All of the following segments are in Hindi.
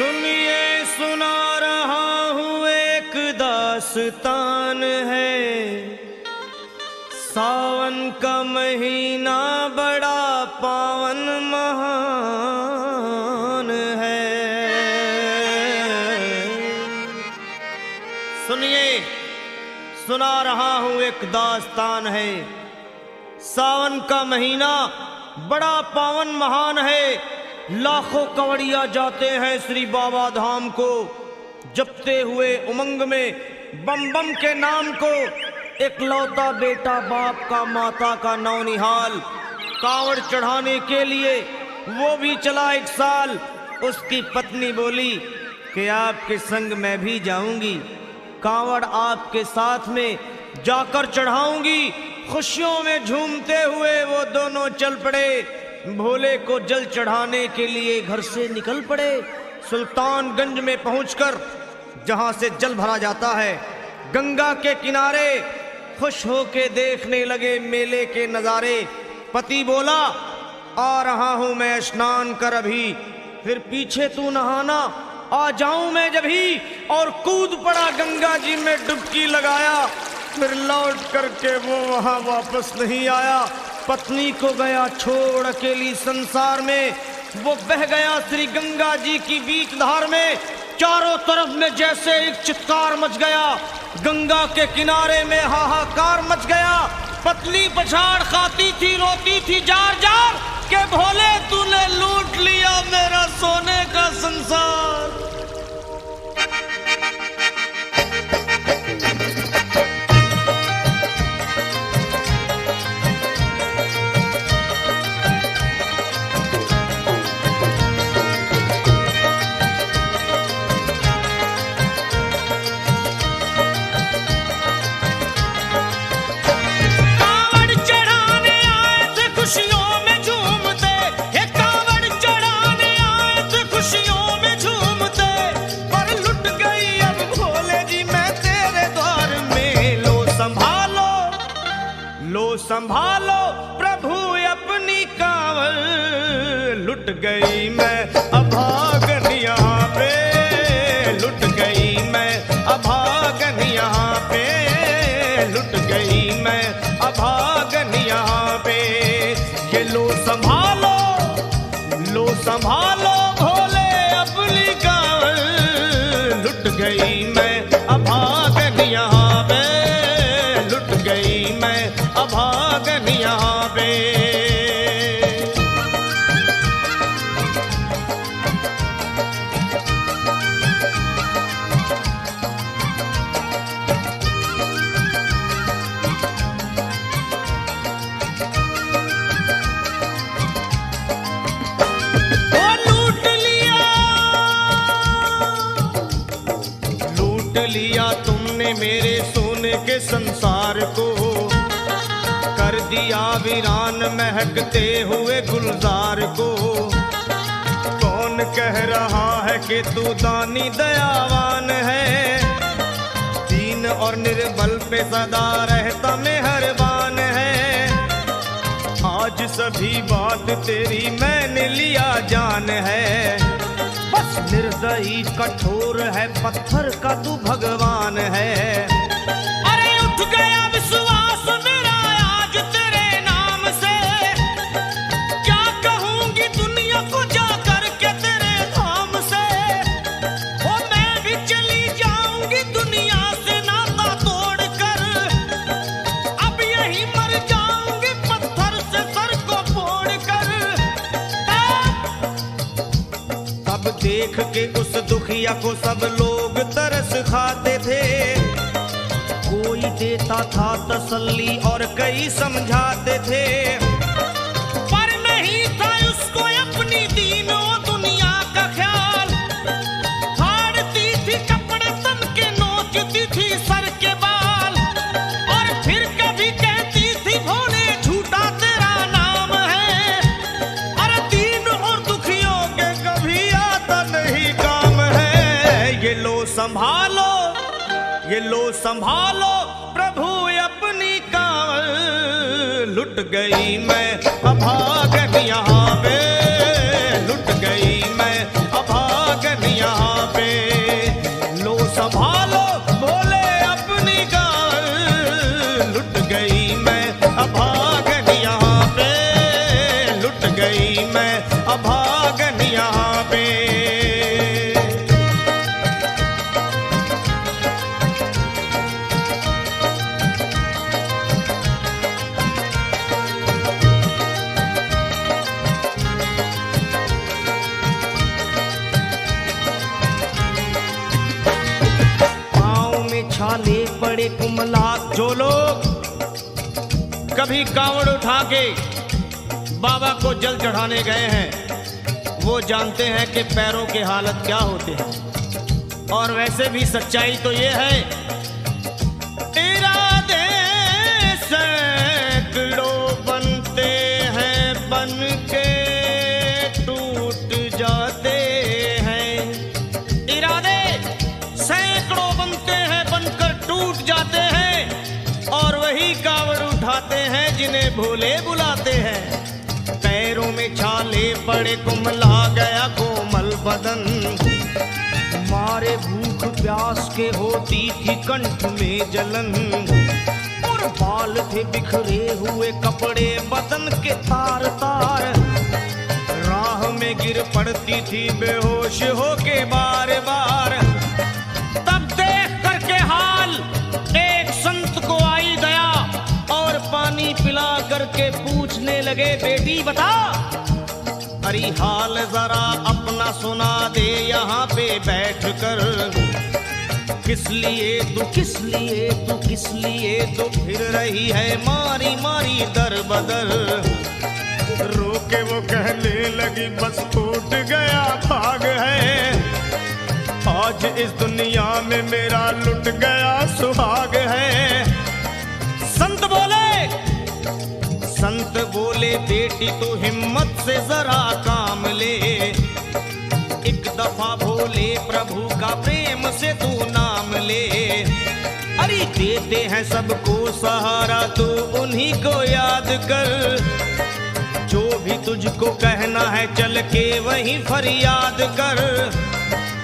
सुनिए सुना रहा हूँ एक दास्तान है। सावन का महीना बड़ा पावन महान है। सुनिए सुना रहा हूँ एक दास्तान है। सावन का महीना बड़ा पावन महान है। लाखों कवड़िया जाते हैं श्री बाबा धाम को, जपते हुए उमंग में बम बम के नाम को। एक लौता बेटा बाप का माता का नौनिहाल कांवड़ चढ़ाने के लिए वो भी चला एक साल। उसकी पत्नी बोली कि आपके संग मैं भी जाऊंगी, कांवड़ आपके साथ में जाकर चढ़ाऊंगी। खुशियों में झूमते हुए वो दोनों चल पड़े। भोले को जल चढ़ाने के लिए घर से निकल पड़े। सुल्तानगंज में पहुंचकर जहां से जल भरा जाता है, गंगा के किनारे खुश होके देखने लगे मेले के नजारे। पति बोला आ रहा हूं मैं स्नान कर अभी, फिर पीछे तू नहाना आ जाऊं मैं जभी। और कूद पड़ा गंगा जी में डुबकी लगाया। फिर लौट करके वो वहां वापस नहीं आया। पत्नी को गया छोड़ अकेली संसार में। वो बह गया श्री गंगा जी की बीच धार में। चारों तरफ में जैसे एक चित्कार मच गया, गंगा के किनारे में हाहाकार मच गया। पत्नी पछाड़ खाती थी, रोती थी जार जार के भोले तूने लूट लिया मेरा सोने का संसार। संभालो प्रभु अपनी कांवड़, लुट गई मैं अभागन यहाँ पे, लुट गई मैं अभागन यहाँ पे, लुट गई मैं अभागन यहाँ पे। ये लो संभालो भोले अपनी कांवड़, लुट गई मैं अभागन यहाँ पे, लुट गई मैं अभागन यहाँ पे। लूट लिया तुमने मेरे सोने के संसार को, कर दिया वीरान महकते हुए गुलजार को। कौन कह रहा है कि तू दानी दयावान है, दीन और निर्बल पे सदा रहता मेहरबान है। आज सभी बात तेरी मैंने लिया जान है, बस निर्दयी कठोर है पत्थर का तू भगवान है। अरे उठ गया विश्वास मेरा आज तेरे नाम से, क्या कहूंगी दुनिया को जा करके तेरे धाम से। ओ मैं भी चली जाऊंगी दुनिया से नाता तोड़कर, अब यही मर जाऊंगी पत्थर से सर को फोड़कर। तब देख के उस दुखिया को सब लोग तरस खाते थे, कोई देता था तसल्ली और कई समझाते थे। पर नहीं था उसको अपनी दीनों दुनिया का ख्याल, फाड़ती थी कपड़े तन के, नोचती थी सर के बाल। और फिर कभी कहती थी भोले झूठा तेरा नाम है, अरे दीन और दुखियों के कभी आता नहीं काम है। ये लो संभालो प्रभु अपनी कांवड़, लुट गई मैं अभागन यहाँ पे, लुट गई मैं अभागन यहाँ छाले पड़े कुमला। जो लोग कभी कांवड़ उठा के बाबा को जल चढ़ाने गए हैं वो जानते हैं कि पैरों के हालत क्या होते हैं। और वैसे भी सच्चाई तो ये है, इरादे सैकड़ों बनते हैं बन के टूट जाते हैं। इरादे सैकड़ों बनते हैं बनकर टूट जाते हैं और वही कांवड़ उठाते हैं जिन्हें भोले बुलाते हैं। पैरों में छाले पड़े कुमला गया कोमल बदन, मारे भूख प्यास के होती थी कंठ में जलन। और बाल थे बिखरे हुए कपड़े बदन के तार तार, राह में गिर पड़ती थी बेहोश होके बार बार। तब देख करके हाल एक संत को आई गया और पानी पिला करके पूछने लगे, बेटी बता अरे हाल जरा अपना सुना दे यहाँ पे बैठ कर। किस लिए तू किस लिए तू किस लिए तू फिर रही है मारी मारी दर बदर। रोके वो कहने लगी बस टूट गया भाग है, आज इस दुनिया में मेरा लुट गया सुहाग है। संत बोले बेटी तू हिम्मत से जरा काम ले, एक दफा भोले प्रभु का प्रेम से तू नाम ले। अरे देते हैं सबको सहारा तू उन्हीं को याद कर, जो भी तुझको कहना है चल के वहीं फरियाद कर।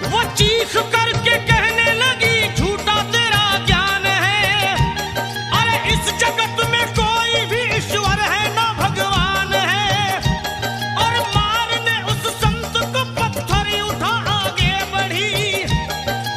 वो चीख करके कहने लगी झूठा तेरा ज्ञान है, अरे इस जगत में कोई भी ईश्वर है ना भगवान है। और मारने उस संत को पत्थर उठा आगे बढ़ी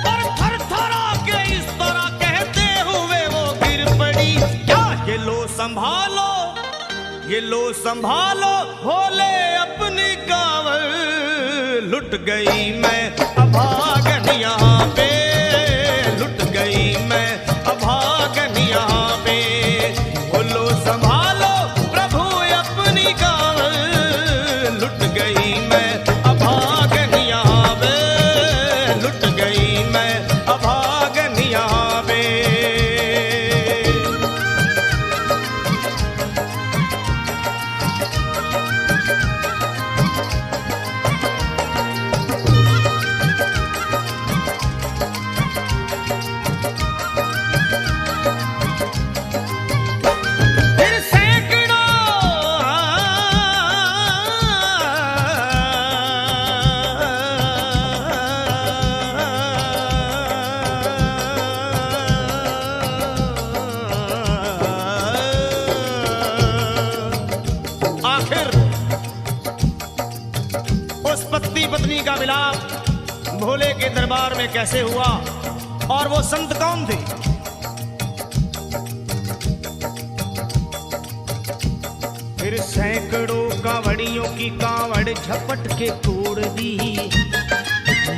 और थर थरा के इस तरह कहते हुए वो गिर पड़ी। क्या ये लो संभालो ये लो संभालो भोले अपनी कांवड़, लुट गई मैं अभागन यहाँ पे, लुट गई मैं अभागन यहाँ पे। बोलो संभालो प्रभु अपनी कांवड़, लुट गई मैं अभागन यहाँ पे, लुट गई मैं अभागन यहाँ पे। पत्नी का मिलाप भोले के दरबार में कैसे हुआ और वो संत कौन थे? फिर सैकड़ों कांवड़ियों की कांवड़ झपट के तोड़ दी,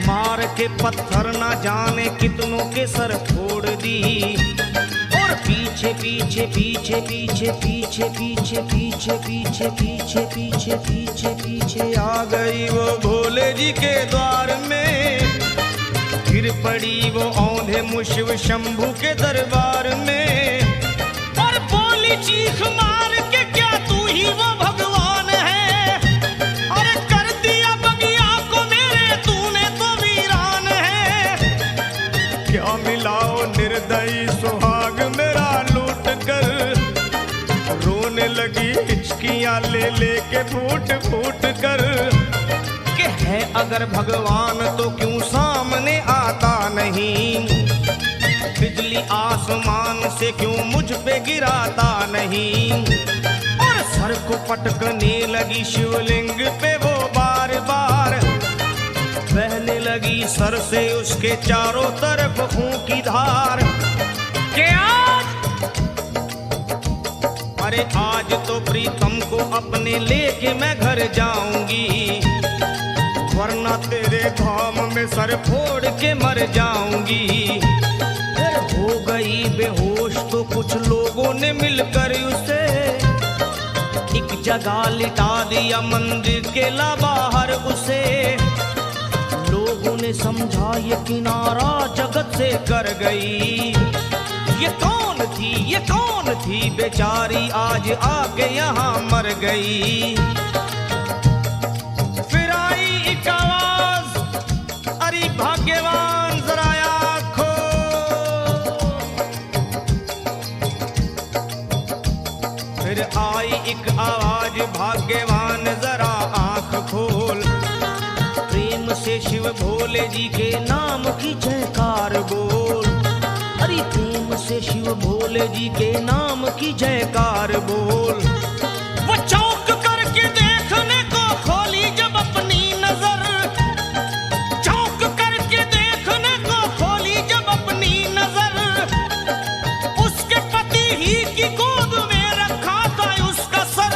मार के पत्थर ना जाने कितनों के सर फोड़ दी। और पीछे पीछे पीछे पीछे पीछे पीछे पीछे पीछे पीछे पीछे पीछे पीछे आ गई वो भोले जी के द्वार में। गिर पड़ी वो औंधे मुशिव शंभू के दरबार में और बोली चीख मार के क्या तू ही वो भगवान है? अरे कर दिया बगिया को मेरे तूने तो वीरान है। क्या मिलाओ निर्दयी सुहाग मेरा लूट कर, रोने लगी हिचकियां ले लेके फूट फूट कर। कि है अगर भगवान तो क्यों सामने आता नहीं, बिजली आसमान से क्यों मुझ पे गिराता नहीं। और सर को पटकने लगी शिवलिंग पे वो बार बार, बहने लगी सर से उसके चारों तरफ खून की धार। के अरे आज तो प्रीतम को अपने लेके मैं घर जाऊंगी, वरना तेरे धाम में सर फोड़ के मर जाऊंगी। फिर हो गई बेहोश तो कुछ लोगों ने मिलकर उसे एक जगह लिटा दिया मंदिर के ला बाहर उसे। लोगों ने समझा ये किनारा जगत से कर गई। ये कौन थी बेचारी आज आके यहाँ मर गई। फिर आई एक आवाज, अरे भाग्यवान जरा आँख खोल। फिर आई एक आवाज, भाग्यवान जरा आँख खोल। प्रेम से शिव भोले जी के नाम की जयकार बोल। अरे प्रेम से शिव भोले जी के नाम की जयकार बोल। वो चौंक करके देखने को खोली जब अपनी नजर, चौंक करके देखने को खोली जब अपनी नजर। उसके पति ही की गोद में रखा था उसका सर।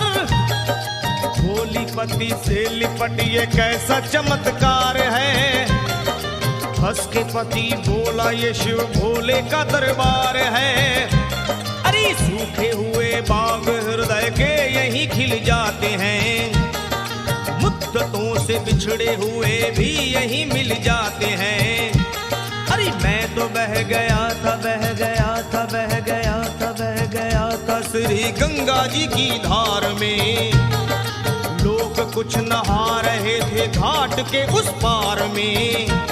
भोली पति से लिपट ये कैसा चमत्कार है। हंस के पति बोला ये शिव भोले का दरबार है। अरे सूखे हुए बाग हृदय के यहीं खिल जाते हैं। मुद्दतों से बिछड़े हुए भी यहीं मिल जाते हैं। अरे मैं तो बह गया था, बह गया था, बह गया था, बह गया था श्री गंगा जी की धार में। लोग कुछ नहा रहे थे घाट के उस पार में।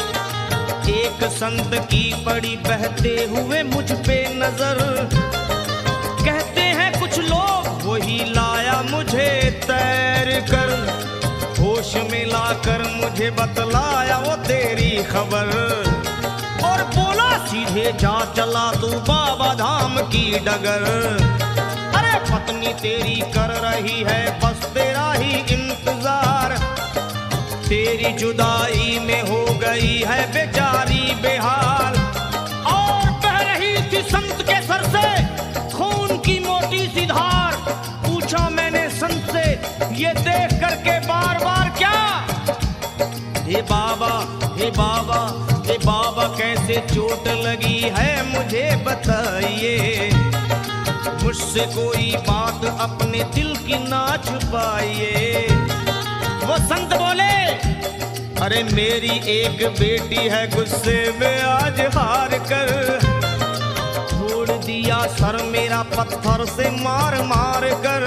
एक संत की पड़ी बहते हुए मुझ पे नजर। कहते हैं कुछ लोग वही लाया मुझे तैर कर। होश में लाकर मुझे बतलाया वो तेरी खबर। और बोला सीधे जा चला तू बाबा धाम की डगर। अरे पत्नी तेरी कर रही है बस तेरा ही इंतजार। तेरी जुदाई में हो गई है बेचारी बेहाल। और बह रही थी संत के सर से खून की मोटी सी धार। पूछा मैंने संत से ये देख करके बार बार क्या। हे बाबा, हे बाबा, हे बाबा कैसे चोट लगी है मुझे बताइए। मुझसे कोई बात अपने दिल की ना छुपाइए। वो संत बोले अरे मेरी एक बेटी है गुस्से में आज हार कर। छोड़ दिया सर मेरा पत्थर से मार मार कर।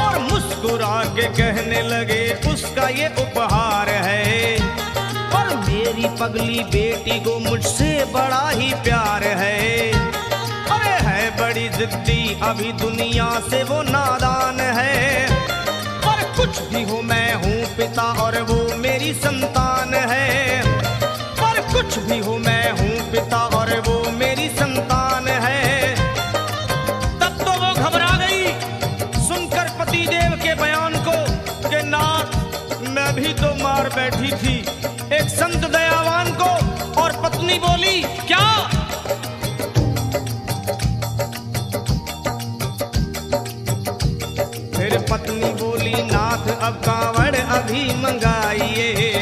और मुस्कुरा के कहने लगे उसका ये उपहार है। और मेरी पगली बेटी को मुझसे बड़ा ही प्यार है। अरे है बड़ी जिद्दी अभी दुनिया से वो नादान है। कुछ भी हो मैं हूँ पिता और वो मेरी संतान है। पर कुछ भी हो मैं हूँ पिता और वो मेरी संतान है। तब तो वो घबरा गई सुनकर पतिदेव के बयान को कि नाथ मैं भी तो मार बैठी थी एक संत दयावान को। और पत्नी बोली क्या। फिर पत्नी बोली नाथ अब कांवड़ अभी मंगाइए।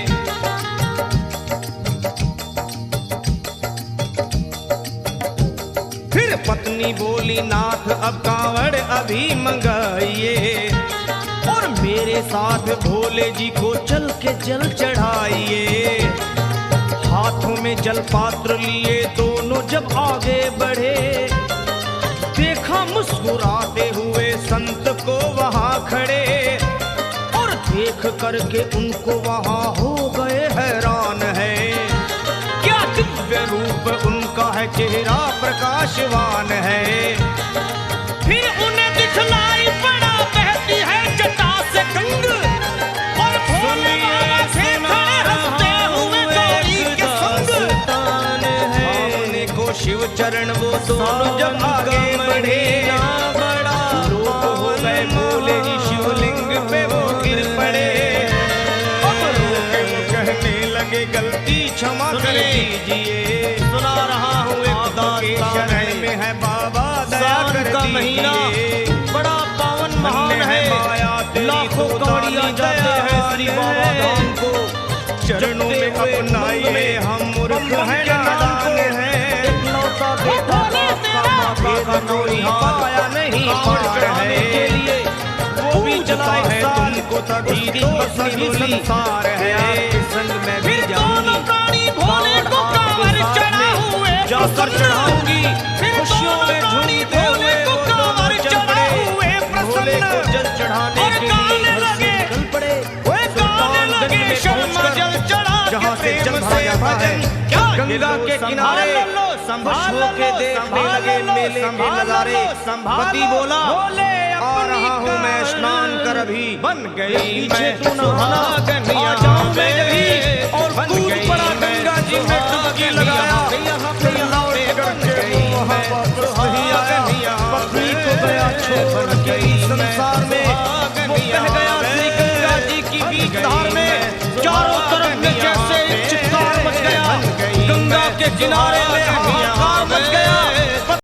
फिर पत्नी बोली नाथ अब कांवड़ अभी मंगाइए। और मेरे साथ भोले जी को चल के जल चढ़ाइए। हाथों में जल पात्र लिए दोनों जब आगे बढ़े। देखा मुस्कुराते हुए संत को वहाँ खड़े। और देख करके उनको वहाँ हो गए हैरान है। क्या दिव्य रूप उनका है, चेहरा प्रकाशवान है। फिर उन्हें दिखलाई पड़ा बहती है जटा से गंग। और भोले बाबा थे खड़े हंसते हुए गौरी के संग। हमने को शिव चरण वो दोनों जब आगे बढ़े। लोग हो गए भोले जी शिवलिंग पे वो गिर पड़े। अब रोके वो कहने लगे गलती क्षमा कर दीजिए। सुना रहा हूँ एक दास्तान में है बाबा दया कर महीना बड़ा पावन महान है। लाखों कवड़िया जाते हैं श्री बाबा धाम को। चरणों में अपनाइए हम मूर्ख हैं नादान हैं। तभी तो सही संसार है, आपके संग मैं भी जाऊंगी। भोले को कांवर चढ़ा हुए जाकर चढ़ाऊंगी, खुशियों में झूमते हुए वो कांवर चढ़े हुए भोले को जल चढ़ाने के लिए घर से निकल पड़े। सुल्तानगंज में पहुंचकर जहाँ से जल भरा जाता है, गंगा के किनारे खुश होके देखने लगे मेले के नजारे। पति बोला आ रहा हूँ मैं स्नान कर, अभी बन गई मैं सुहागन, आ जाऊं मैं जभी और कूद पड़ा गंगा जी में डुबकी लगाया। लौट करके वो वापस नहीं आया, पत्नी को गया छोड़ के संसार में। वो बह गया श्री गंगा जी की बीच धार में, चारों तरफ में जैसे चित्कार मच गया। गंगा के किनारे में हाहाकार मच